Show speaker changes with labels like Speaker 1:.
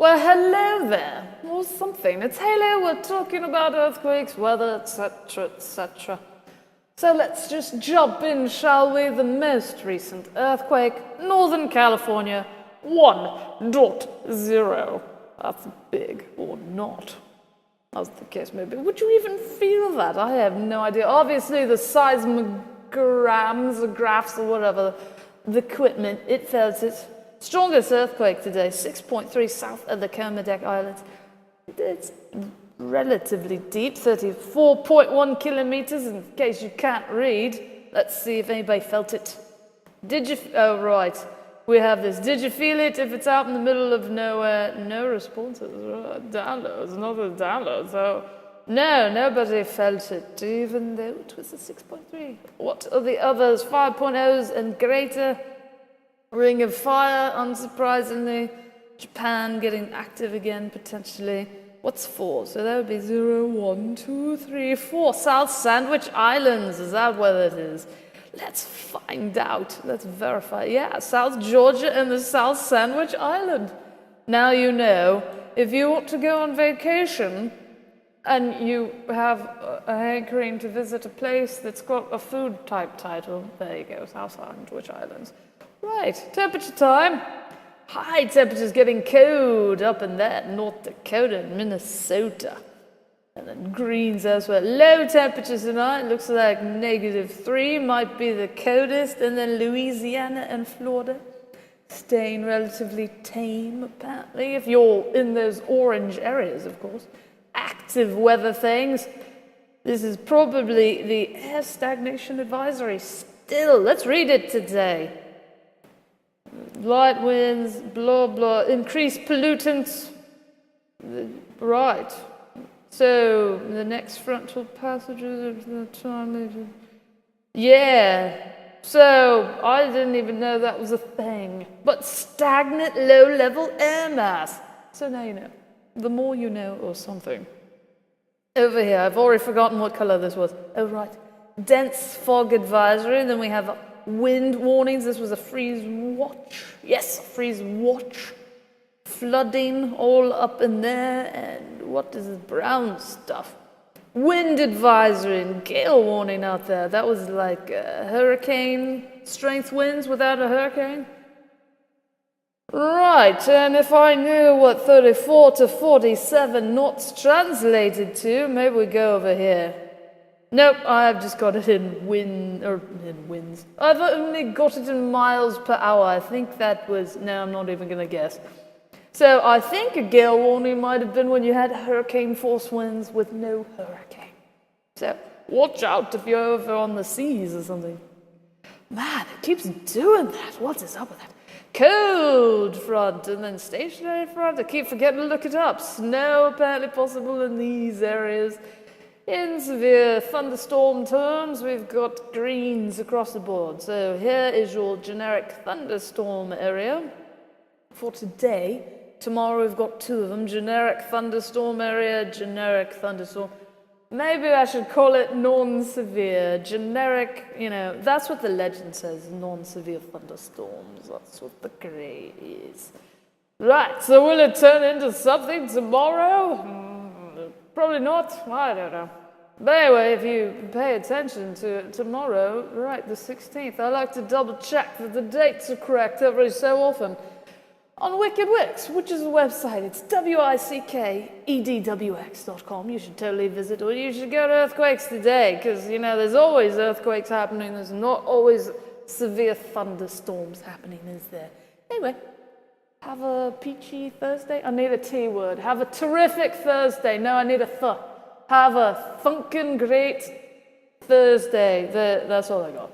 Speaker 1: Well, hello there, or something. It's Halo. We're talking about earthquakes, weather, etc., etc. So let's just jump in, shall we? The most recent earthquake, Northern California, 1.0. That's big, or not. As the case may be. Would you even feel that? I have no idea. Obviously, the seismograms, or graphs, or whatever, the equipment, it felt it. Strongest earthquake today, 6.3 south of the Kermadec Islands. It's relatively deep, 34.1 kilometers, in case you can't read. Let's see if anybody felt it. Did you? Oh, right. We have this. Did you feel it? If it's out in the middle of nowhere, no responses. Downloads, another download. So, no, nobody felt it, even though it was a 6.3. What are the others? 5.0s and greater. Ring of Fire, unsurprisingly. Japan getting active again, potentially. What's 4? So that would be 0, 1, 2, 3, 4. South Sandwich Islands, is that where it is? Let's find out. Let's verify. Yeah, South Georgia and the South Sandwich Island. Now you know, if you want to go on vacation and you have a hankering to visit a place that's got a food type title, there you go, South Sandwich Islands. Right, temperature time. High temperatures getting cold up in that North Dakota and Minnesota. And then greens elsewhere. Low temperatures tonight, looks like -3 might be the coldest. And then Louisiana and Florida staying relatively tame, apparently. If you're in those orange areas, of course. Active weather things. This is probably the air stagnation advisory still. Let's read it today. Light winds, blah, blah, increased pollutants. Right. So, the next frontal passages of the time. Yeah. So, I didn't even know that was a thing. But stagnant low-level air mass. So now you know. The more you know, or something. Over here, I've already forgotten what color this was. Oh, right. Dense fog advisory, and then we have wind warnings. This was a freeze watch. Yes, freeze watch. Flooding all up in there. And what is this brown stuff? Wind advisory and gale warning out there. That was like hurricane strength winds without a hurricane. Right, and if I knew what 34 to 47 knots translated to, maybe we go over here. Nope, I've just got it in winds. I've only got it in miles per hour. I think that was, no, I'm not even going to guess. So I think a gale warning might have been when you had hurricane force winds with no hurricane. So watch out if you're over on the seas or something. Man, it keeps doing that. What is up with that? Cold front and then stationary front. I keep forgetting to look it up. Snow apparently possible in these areas. In severe thunderstorm terms, we've got greens across the board. So here is your generic thunderstorm area for today. Tomorrow we've got 2 of them. Generic thunderstorm area, generic thunderstorm. Maybe I should call it non-severe. Generic, you know, that's what the legend says, non-severe thunderstorms. That's what the gray is. Right, so will it turn into something tomorrow? Probably not. I don't know. But anyway, if you pay attention to it tomorrow, right, the 16th, I like to double check that the dates are correct every so often. On Wicked Wix, which is a website, it's wickedwx.com. You should totally visit, or you should go to Earthquakes Today, because, you know, there's always earthquakes happening. There's not always severe thunderstorms happening, is there? Anyway. Have a peachy Thursday. I need a T word. Have a terrific Thursday. No, I need a th. Have a thunkin' great Thursday. That's all I got.